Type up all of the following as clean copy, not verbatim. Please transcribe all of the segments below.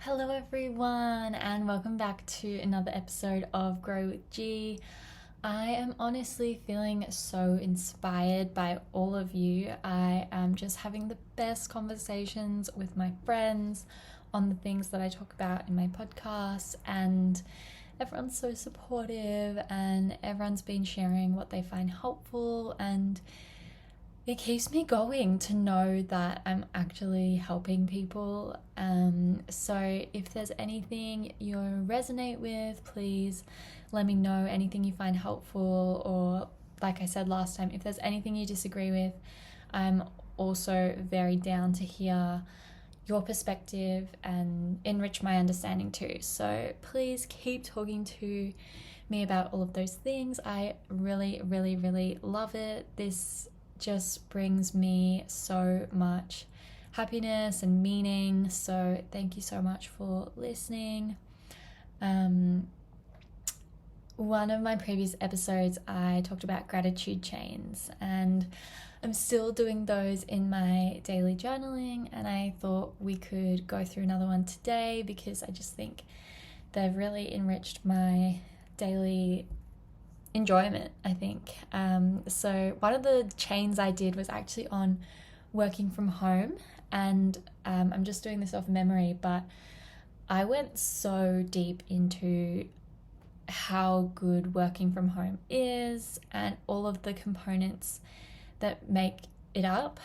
Hello everyone and welcome back to another episode of Grow with G. I am honestly feeling so inspired by all of you. I am just having the best conversations with my friends on the things that I talk about in my podcast, and everyone's so supportive and everyone's been sharing what they find helpful, and it keeps me going to know that I'm actually helping people. So if there's anything you resonate with, please let me know. Anything you find helpful, or like I said last time, if there's anything you disagree with, I'm also very down to hear your perspective and enrich my understanding too. So please keep talking to me about all of those things. I really, really, really love it. This just brings me so much happiness and meaning. So thank you so much for listening. One of my previous episodes, I talked about gratitude chains, and I'm still doing those in my daily journaling, and I thought we could go through another one today because I just think they've really enriched my daily enjoyment, I think. So one of the chains I did was actually on working from home, and I'm just doing this off memory, but I went so deep into how good working from home is and all of the components that make it up.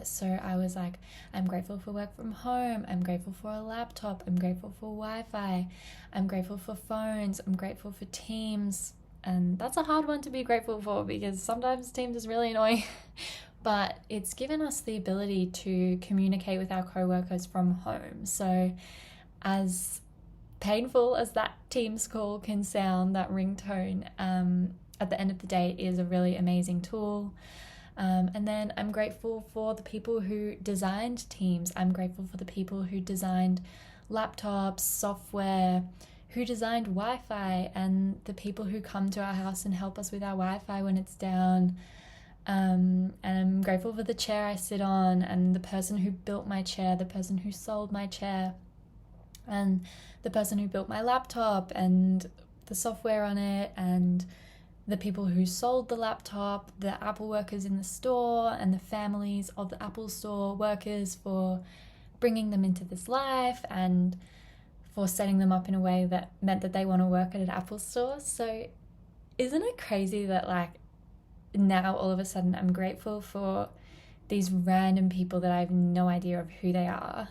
So I was like, I'm grateful for work from home, I'm grateful for a laptop, I'm grateful for Wi-Fi, I'm grateful for phones, I'm grateful for Teams. And that's a hard one to be grateful for because sometimes Teams is really annoying. But it's given us the ability to communicate with our co-workers from home. So as painful as that Teams call can sound, that ringtone, at the end of the day is a really amazing tool. And then I'm grateful for the people who designed Teams. I'm grateful for the people who designed laptops, software, who designed Wi-Fi, and the people who come to our house and help us with our Wi-Fi when it's down. And I'm grateful for the chair I sit on, and the person who built my chair, the person who sold my chair, and the person who built my laptop and the software on it, and the people who sold the laptop, the Apple workers in the store, and the families of the Apple store workers for bringing them into this life and for setting them up in a way that meant that they want to work at an Apple store. So isn't it crazy that like now all of a sudden I'm grateful for these random people that I have no idea of who they are,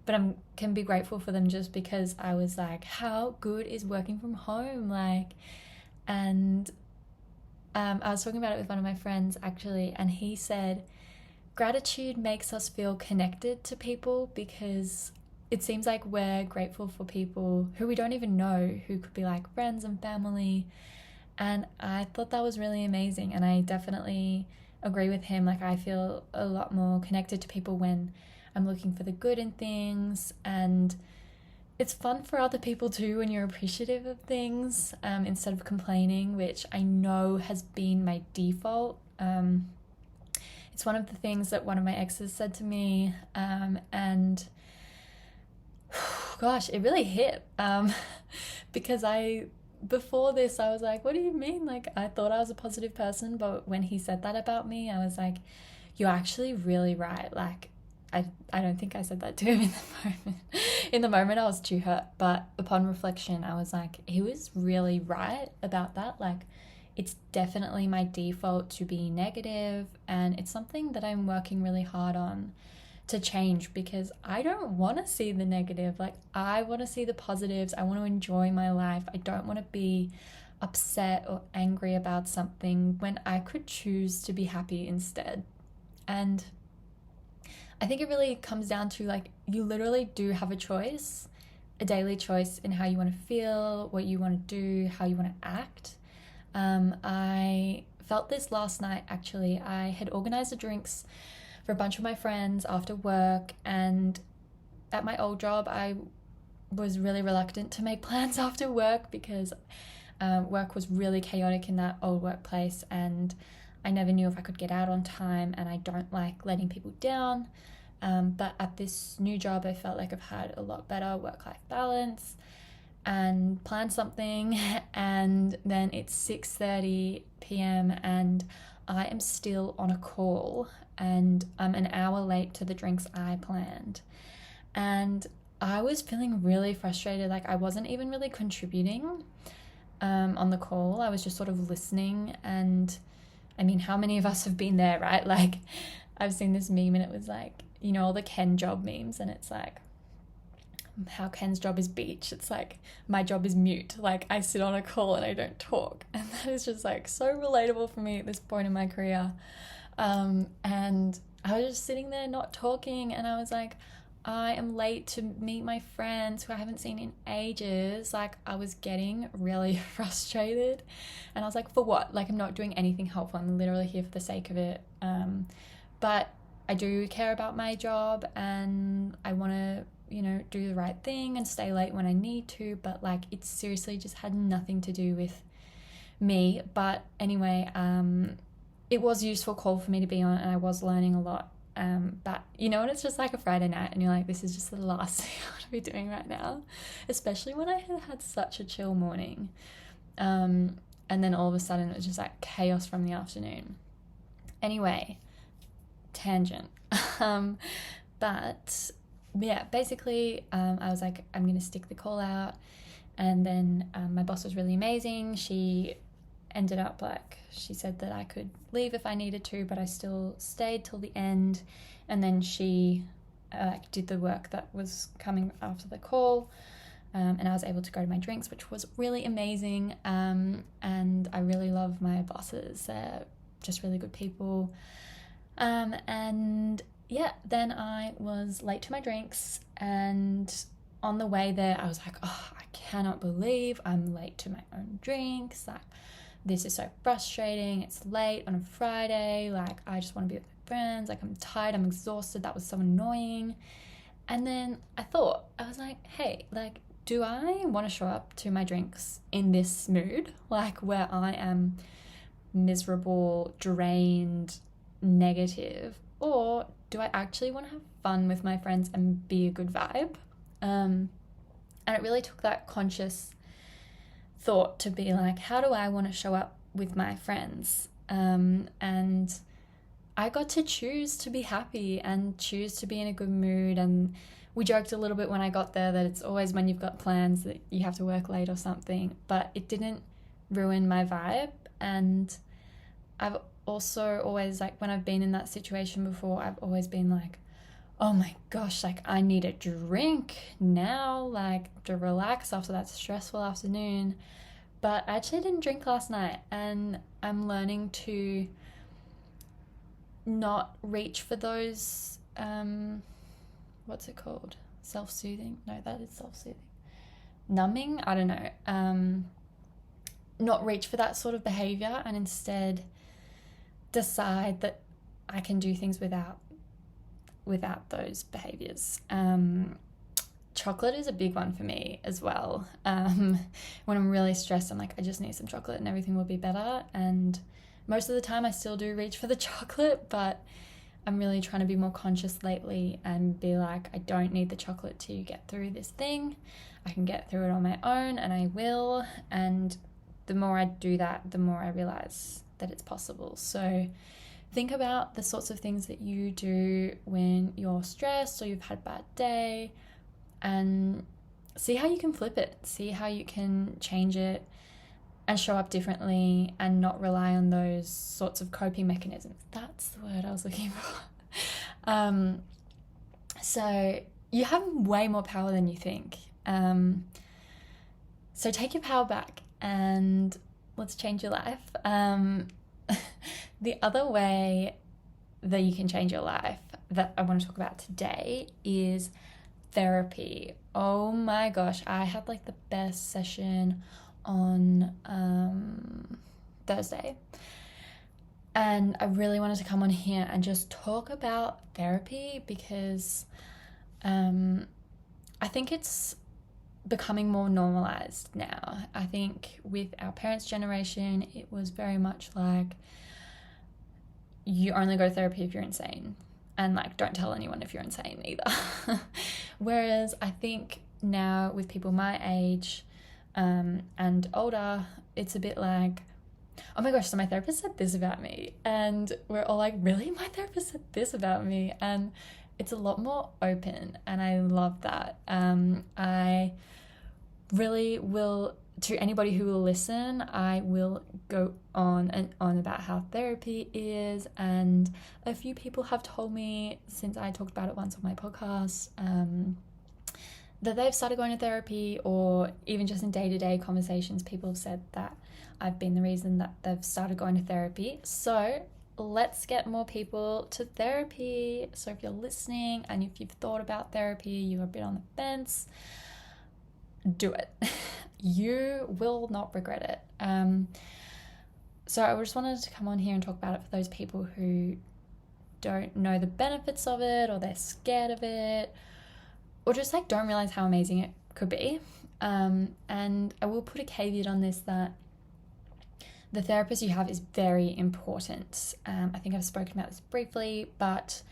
but I can be grateful for them just because I was like, how good is working from home? And I was talking about it with one of my friends actually, and he said gratitude makes us feel connected to people because it seems like we're grateful for people who we don't even know, who could be like friends and family. And I thought that was really amazing, and I definitely agree with him. Like I feel a lot more connected to people when I'm looking for the good in things, and it's fun for other people too when you're appreciative of things, instead of complaining, which I know has been my default. It's one of the things that one of my exes said to me, and gosh, it really hit, because before this I was like, what do you mean? Like I thought I was a positive person, but when he said that about me, I was like, you're actually really right. Like I don't think I said that to him in the moment. In the moment I was too hurt, but upon reflection I was like, he was really right about that. Like it's definitely my default to be negative, and it's something that I'm working really hard on to change because I don't want to see the negative. Like I want to see the positives. I want to enjoy my life. I don't want to be upset or angry about something when I could choose to be happy instead. And I think it really comes down to like, you literally do have a choice, a daily choice in how you want to feel, what you want to do, how you want to act. I felt this last night actually. I had organized the drinks for a bunch of my friends after work, and at my old job I was really reluctant to make plans after work because work was really chaotic in that old workplace, and I never knew if I could get out on time, and I don't like letting people down. But at this new job, I felt like I've had a lot better work-life balance and planned something, and then it's 6:30 p.m. and I am still on a call, and I'm an hour late to the drinks I planned. And I was feeling really frustrated. Like, I wasn't even really contributing on the call. I was just sort of listening. And I mean, how many of us have been there, right? Like, I've seen this meme and it was like, you know, all the Ken job memes, and it's like, how Ken's job is beach. It's like, my job is mute. Like, I sit on a call and I don't talk. And that is just like so relatable for me at this point in my career. And I was just sitting there not talking, and I was like, I am late to meet my friends who I haven't seen in ages. Like, I was getting really frustrated, and I was like, for what? Like, I'm not doing anything helpful. I'm literally here for the sake of it. But I do care about my job, and I want to, you know, do the right thing and stay late when I need to. But like, it seriously just had nothing to do with me. But anyway, it was a useful call for me to be on, and I was learning a lot. But you know, and it's just like a Friday night and you're like, this is just the last thing I want to be doing right now, especially when I had such a chill morning. And then all of a sudden it was just like chaos from the afternoon. Anyway, tangent. But yeah, basically, I was like, I'm going to stick the call out. And then my boss was really amazing. She ended up, like, she said that I could leave if I needed to, but I still stayed till the end. And then she did the work that was coming after the call, and I was able to go to my drinks, which was really amazing. And I really love my bosses. They're just really good people. And yeah, then I was late to my drinks, and on the way there I was like, oh, I cannot believe I'm late to my own drinks. Like, this is so frustrating. It's late on a Friday. Like, I just want to be with my friends. Like, I'm tired. I'm exhausted. That was so annoying. And then I was like, hey, like, do I want to show up to my drinks in this mood? Like, where I am miserable, drained, negative? Or do I actually want to have fun with my friends and be a good vibe? And it really took that conscious thought to be like, how do I want to show up with my friends? And I got to choose to be happy and choose to be in a good mood. And we joked a little bit when I got there that it's always when you've got plans that you have to work late or something, but it didn't ruin my vibe. And I've also always, like, when I've been in that situation before, I've always been like, oh my gosh, like, I need a drink now, like, to relax after that stressful afternoon. But I actually didn't drink last night, and I'm learning to not reach for those, what's it called? Self-soothing? No, that is self-soothing. Numbing? I don't know. Not reach for that sort of behavior, and instead decide that I can do things without those behaviors. Chocolate is a big one for me as well. When I'm really stressed, I'm like, I just need some chocolate and everything will be better. And most of the time I still do reach for the chocolate, but I'm really trying to be more conscious lately and be like, I don't need the chocolate to get through this thing. I can get through it on my own, and I will. And the more I do that, the more I realize that it's possible. So think about the sorts of things that you do when you're stressed or you've had a bad day, and see how you can flip it, see how you can change it and show up differently and not rely on those sorts of coping mechanisms. That's the word I was looking for. So you have way more power than you think. So take your power back and let's change your life. The other way that you can change your life that I want to talk about today is therapy. Oh my gosh, I had like the best session on Thursday, and I really wanted to come on here and just talk about therapy because I think it's becoming more normalized now. I think with our parents' generation, it was very much like, you only go to therapy if you're insane. And like, don't tell anyone if you're insane either. Whereas I think now with people my age and older, it's a bit like, oh my gosh, so my therapist said this about me. And we're all like, really? My therapist said this about me? And it's a lot more open, and I love that. I really will, to anybody who will listen, I will go on and on about how therapy is. And a few people have told me, since I talked about it once on my podcast, that they've started going to therapy, or even just in day-to-day conversations, people have said that I've been the reason that they've started going to therapy. So let's get more people to therapy. So if you're listening and if you've thought about therapy, you're a bit on the fence, do it. You will not regret it. So I just wanted to come on here and talk about it for those people who don't know the benefits of it, or they're scared of it, or just like don't realize how amazing it could be. And I will put a caveat on this, that the therapist you have is very important. I think I've spoken about this briefly, but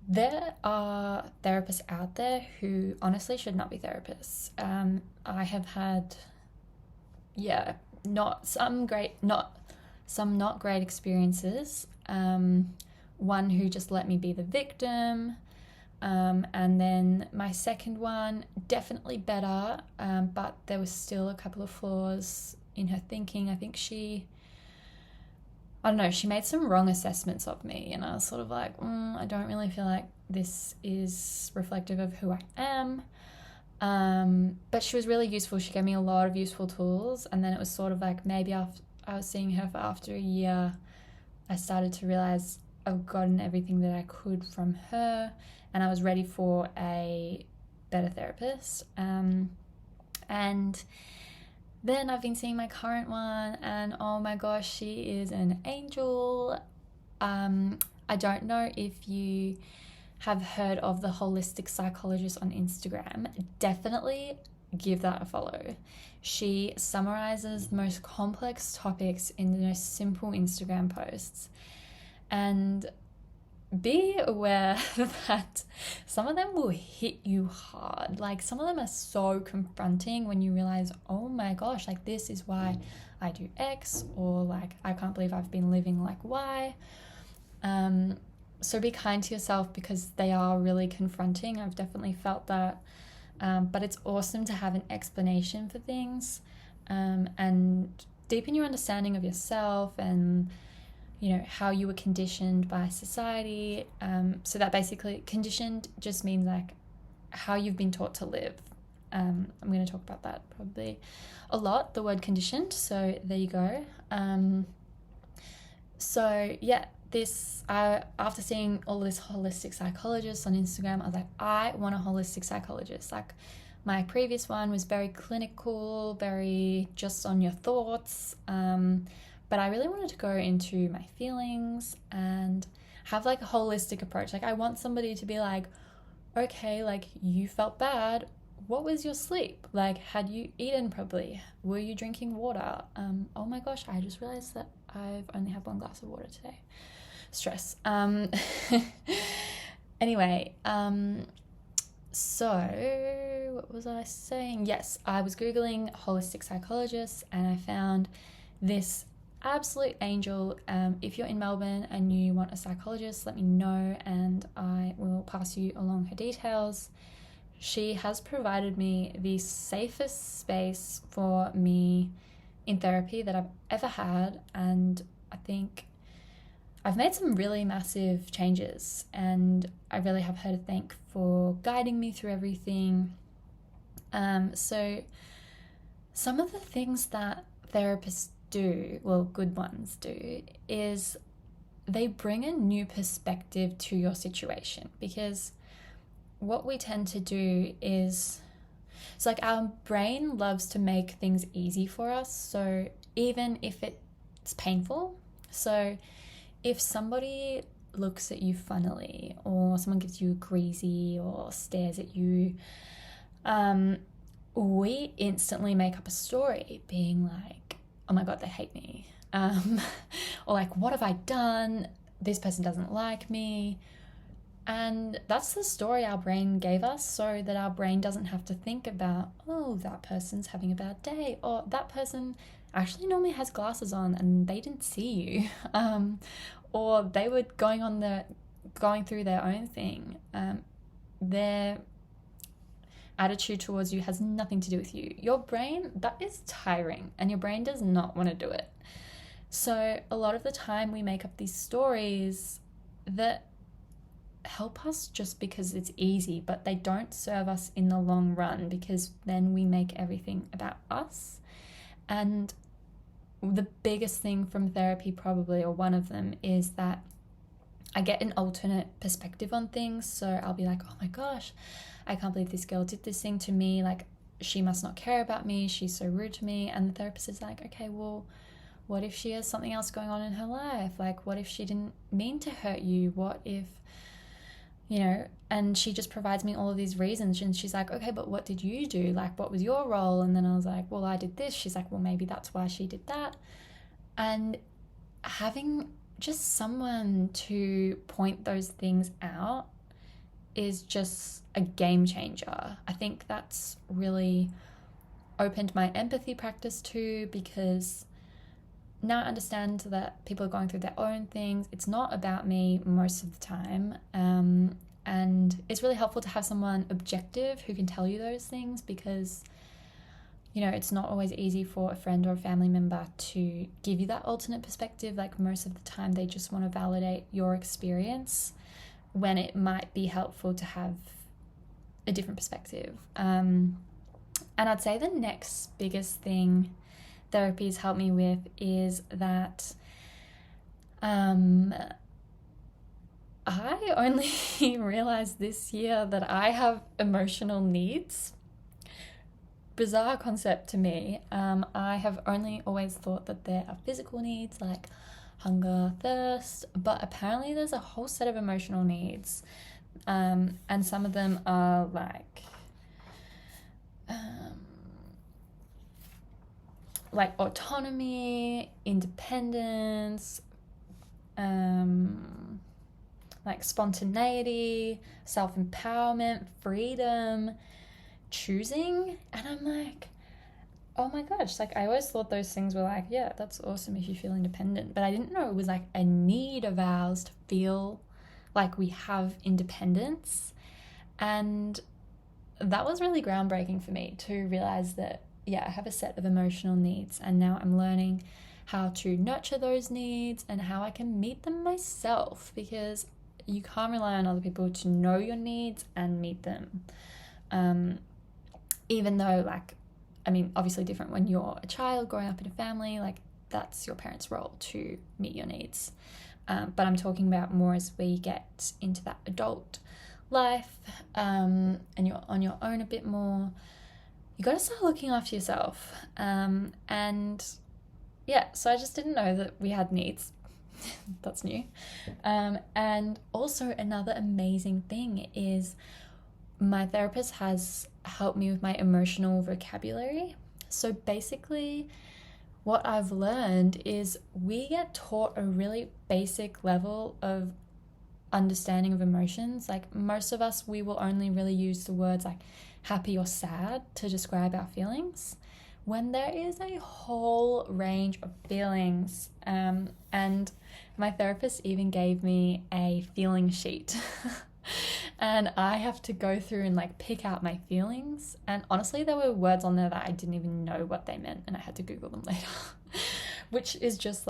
there are therapists out there who honestly should not be therapists. I have had, some not great experiences. One who just let me be the victim. And then my second one, definitely better, but there was still a couple of flaws in her thinking. I think she made some wrong assessments of me, and I was sort of like, I don't really feel like this is reflective of who I am. But she was really useful. She gave me a lot of useful tools, and then it was sort of like, maybe after I was seeing her for after a year, I started to realize I've gotten everything that I could from her, and I was ready for a better therapist. And then I've been seeing my current one, and oh my gosh, she is an angel. I don't know if you have heard of the holistic psychologist on Instagram. Definitely give that a follow. She summarizes the most complex topics in the most simple Instagram posts. And be aware that some of them will hit you hard. Like, some of them are so confronting when you realize, oh my gosh, like, this is why I do X, or like, I can't believe I've been living like Y. So be kind to yourself, because they are really confronting. I've definitely felt that. But it's awesome to have an explanation for things, and deepen your understanding of yourself, and how you were conditioned by society. So that basically, conditioned just means like how you've been taught to live. I'm going to talk about that probably a lot, the word conditioned. So there you go. So yeah, after seeing all this holistic psychologists on Instagram, I was like, I want a holistic psychologist. Like, my previous one was very clinical, very just on your thoughts. But I really wanted to go into my feelings and have like a holistic approach. Like, I want somebody to be like, okay, like, you felt bad. What was your sleep? Like, had you eaten properly? Were you drinking water? Oh my gosh, I just realized that I've only had one glass of water today. Stress. Anyway, so what was I saying? Yes, I was Googling holistic psychologists, and I found this absolute angel. If you're in Melbourne and you want a psychologist, let me know and I will pass you along her details. She has provided me the safest space for me in therapy that I've ever had, and I think I've made some really massive changes, and I really have her to thank for guiding me through everything. So some of the things that therapists do, well, good ones do, is they bring a new perspective to your situation, because what we tend to do is, it's like our brain loves to make things easy for us. So even if it's painful, so if somebody looks at you funnily, or someone gives you a greasy or stares at you, we instantly make up a story being like, oh my God, they hate me. Or like, what have I done? This person doesn't like me. And that's the story our brain gave us, so that our brain doesn't have to think about, oh, that person's having a bad day, or that person actually normally has glasses on and they didn't see you, or they were going through their own thing. Their attitude towards you has nothing to do with you. Your brain, that is tiring, and your brain does not want to do it. So a lot of the time we make up these stories that help us just because it's easy, but they don't serve us in the long run, because then we make everything about us. And the biggest thing from therapy, probably, or one of them, is that I get an alternate perspective on things. So I'll be like, oh my gosh, I can't believe this girl did this thing to me. Like, she must not care about me. She's so rude to me. And the therapist is like, okay, well, what if she has something else going on in her life? Like, what if she didn't mean to hurt you? What if, and she just provides me all of these reasons. And she's like, okay, but what did you do? Like, what was your role? And then I was like, well, I did this. She's like, well, maybe that's why she did that. And having just someone to point those things out is just a game changer. I think that's really opened my empathy practice too, because now I understand that people are going through their own things. It's not about me most of the time. And it's really helpful to have someone objective who can tell you those things, because, it's not always easy for a friend or a family member to give you that alternate perspective. Like, most of the time they just want to validate your experience, when it might be helpful to have a different perspective. And I'd say the next biggest thing therapy has helped me with is that I only realized this year that I have emotional needs. Bizarre concept to me. I have only always thought that there are physical needs like hunger, thirst, but apparently there's a whole set of emotional needs. And some of them are like autonomy, independence, like spontaneity, self-empowerment, freedom, choosing. And I'm like, oh my gosh, like, I always thought those things were like, yeah, that's awesome if you feel independent, but I didn't know it was like a need of ours to feel like we have independence. And that was really groundbreaking for me to realize that, yeah, I have a set of emotional needs, and now I'm learning how to nurture those needs and how I can meet them myself, because you can't rely on other people to know your needs and meet them. Even though, obviously different when you're a child growing up in a family, like, that's your parents' role to meet your needs. But I'm talking about more as we get into that adult life, and you're on your own a bit more. You got to start looking after yourself. And yeah, so I just didn't know that we had needs. That's new. And also another amazing thing is my therapist has helped me with my emotional vocabulary. So basically what I've learned is we get taught a really basic level of understanding of emotions. Like, most of us, we will only really use the words like happy or sad to describe our feelings, when there is a whole range of feelings. And my therapist even gave me a feeling sheet and I have to go through and pick out my feelings. And honestly, there were words on there that I didn't even know what they meant, and I had to Google them later, which is just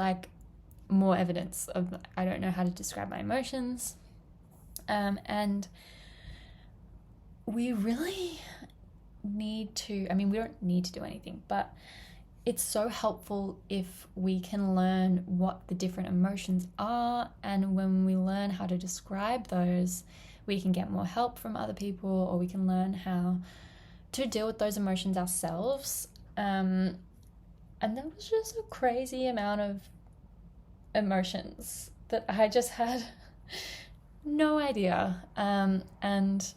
more evidence of I don't know how to describe my emotions. And we really need to, we don't need to do anything, but it's so helpful if we can learn what the different emotions are, and when we learn how to describe those, we can get more help from other people, or we can learn how to deal with those emotions ourselves. And there was just a crazy amount of emotions that I just had no idea. And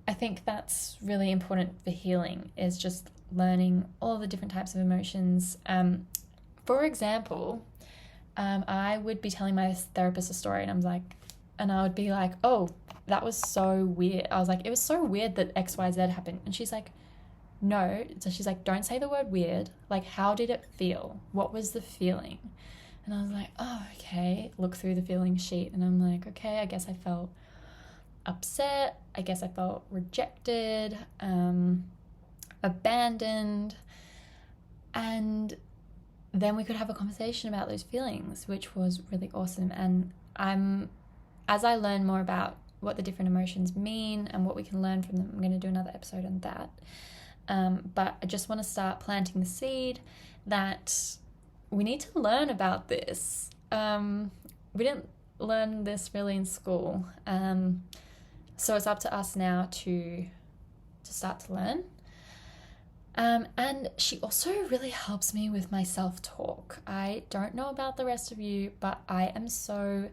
I think that's really important for healing, is just learning all the different types of emotions. For example, I would be telling my therapist a story and I'm like, and I would be like, oh, that was so weird. I was like, it was so weird that XYZ happened. And she's like, no. So she's like, don't say the word weird. Like, how did it feel? What was the feeling? And I was like, oh, okay. Look through the feeling sheet. And I'm like, okay, I guess I felt upset. I guess I felt rejected, abandoned. And then we could have a conversation about those feelings, which was really awesome. And as I learn more about what the different emotions mean and what we can learn from them, I'm going to do another episode on that. But I just want to start planting the seed that we need to learn about this. We didn't learn this really in school. So it's up to us now to start to learn. And she also really helps me with my self-talk. I don't know about the rest of you, but I am so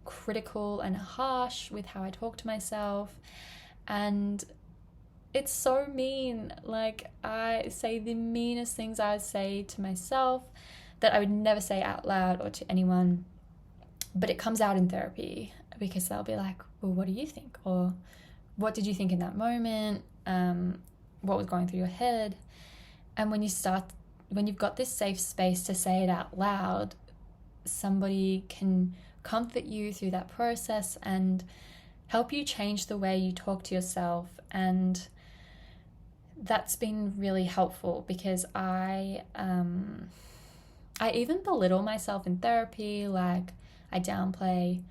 critical and harsh with how I talk to myself. And it's so mean. Like, I say the meanest things I would say to myself that I would never say out loud or to anyone. But it comes out in therapy because they'll be like, well, what do you think? Or what did you think in that moment? What was going through your head? And when you've got this safe space to say it out loud, somebody can comfort you through that process and help you change the way you talk to yourself. And that's been really helpful because I even belittle myself in therapy. Like, I downplay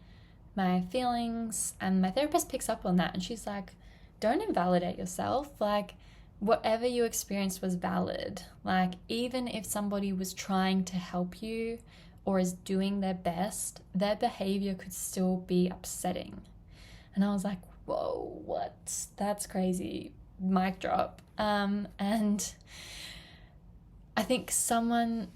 my feelings, and my therapist picks up on that, and she's like, don't invalidate yourself. Like, whatever you experienced was valid. Like, even if somebody was trying to help you or is doing their best, their behavior could still be upsetting. And I was like, whoa, what? That's crazy. Mic drop. And I think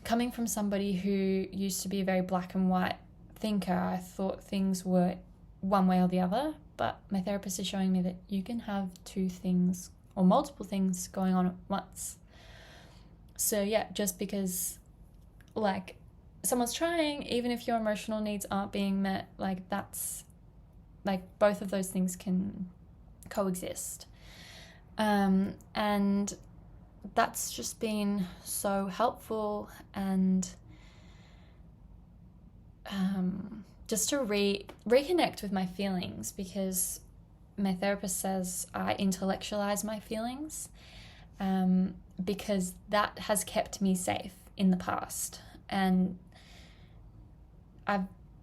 coming from somebody who used to be a very black and white thinker, I thought things were one way or the other, but my therapist is showing me that you can have two things or multiple things going on at once. So yeah, just because like someone's trying, even if your emotional needs aren't being met, like that's like both of those things can coexist. And that's just been so helpful, and just to reconnect with my feelings, because my therapist says I intellectualize my feelings, because that has kept me safe in the past,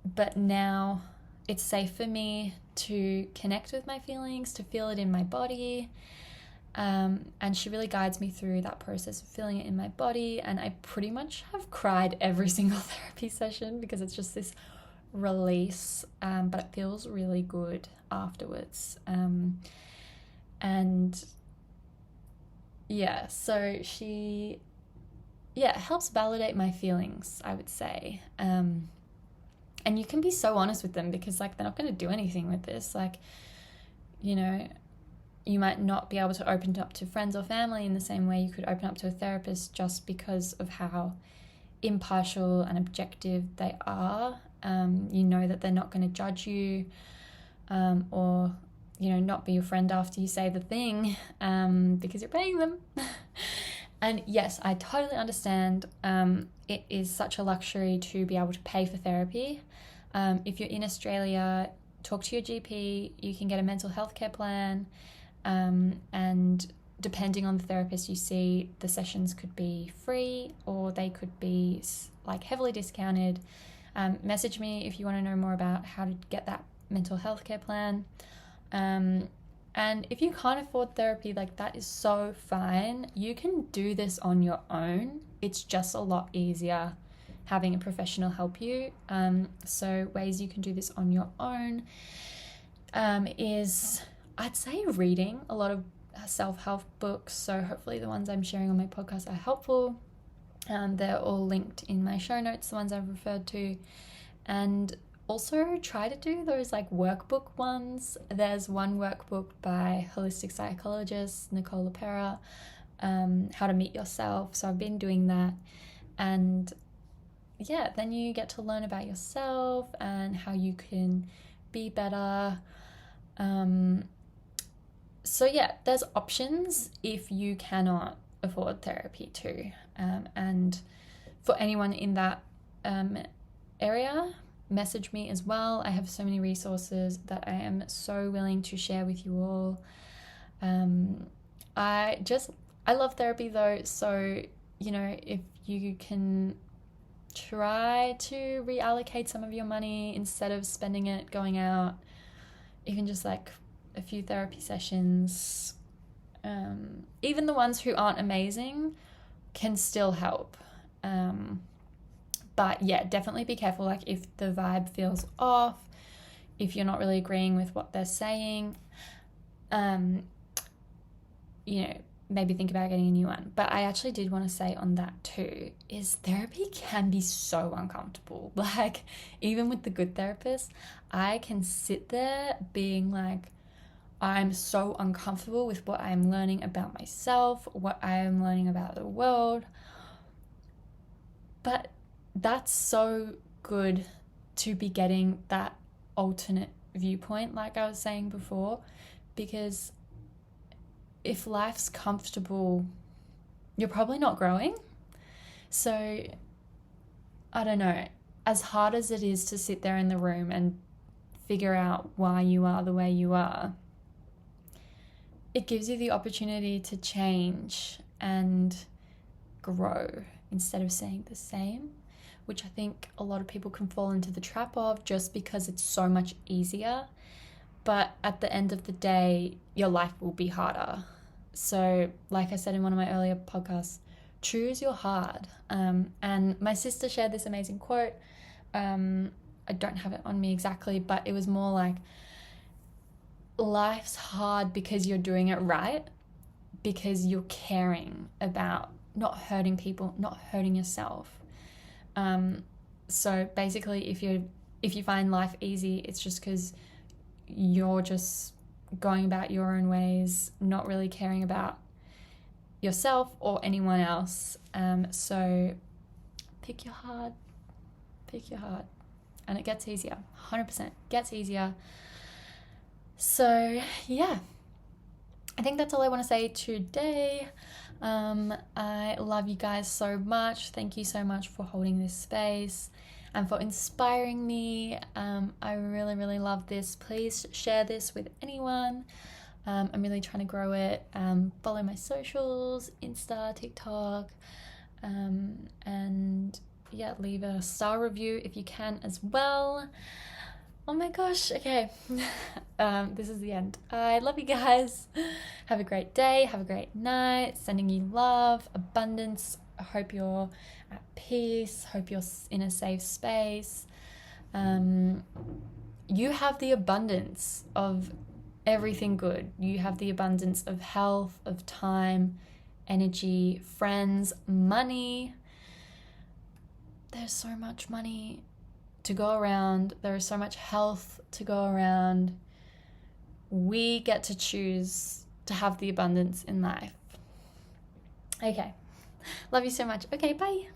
but now it's safe for me to connect with my feelings, to feel it in my body. And she really guides me through that process of feeling it in my body. And I pretty much have cried every single therapy session because it's just this release, but it feels really good afterwards. And yeah, so she helps validate my feelings, I would say. And you can be so honest with them, because like they're not going to do anything with this. Like, you know, you might not be able to open up to friends or family in the same way you could open up to a therapist, just because of how impartial and objective they are. You know that they're not going to judge you, or, you know, not be your friend after you say the thing, because you're paying them. And yes, I totally understand. It is such a luxury to be able to pay for therapy. If you're in Australia, talk to your GP. You can get a mental health care plan. And depending on the therapist you see, the sessions could be free or they could be like heavily discounted. Message me if you want to know more about how to get that mental health care plan. And if you can't afford therapy, like that is so fine. You can do this on your own. It's just a lot easier having a professional help you. So ways you can do this on your own is, I'd say, reading a lot of self-help books. So hopefully the ones I'm sharing on my podcast are helpful. They're all linked in my show notes, the ones I've referred to. And also try to do those like workbook ones. There's one workbook by holistic psychologist Nicole LaPera, How to Meet Yourself. So I've been doing that. And yeah, then you get to learn about yourself and how you can be better. So yeah, there's options if you cannot afford therapy too. And for anyone in that area, message me as well. I have so many resources that I am so willing to share with you all. I love therapy though, so if you can try to reallocate some of your money instead of spending it going out, even just like a few therapy sessions, even the ones who aren't amazing can still help. But yeah, definitely be careful, like if the vibe feels off, if you're not really agreeing with what they're saying, maybe think about getting a new one. But I actually did want to say on that too, is therapy can be so uncomfortable. Like, even with the good therapist, I can sit there being like, I'm so uncomfortable with what I'm learning about myself, what I am learning about the world. But that's so good to be getting that alternate viewpoint, like I was saying before, because if life's comfortable, you're probably not growing. So, I don't know, as hard as it is to sit there in the room and figure out why you are the way you are, it gives you the opportunity to change and grow instead of staying the same, which I think a lot of people can fall into the trap of just because it's so much easier. But at the end of the day, your life will be harder. So like I said in one of my earlier podcasts, choose your hard. And my sister shared this amazing quote. I don't have it on me exactly, but it was more like, life's hard because you're doing it right, because you're caring about not hurting people, not hurting yourself. So basically, if you find life easy, it's just because you're just going about your own ways, not really caring about yourself or anyone else. So pick your heart, and it gets easier. 100% gets easier. So yeah, I think that's all I want to say today. I love you guys so much. Thank you so much for holding this space and for inspiring me. I really, really love this. Please share this with anyone. I'm really trying to grow it. Follow my socials, Insta, TikTok, and yeah, leave a star review if you can as well. Oh my gosh, okay. This is the end. I love you guys. Have a great day. Have a great night. Sending you love, abundance. I hope you're at peace. Hope you're in a safe space. You have the abundance of everything good. You have the abundance of health, of time, energy, friends, money. There's so much money to go around. There is so much health to go around. We get to choose to have the abundance in life. Okay. Love you so much. Okay, bye.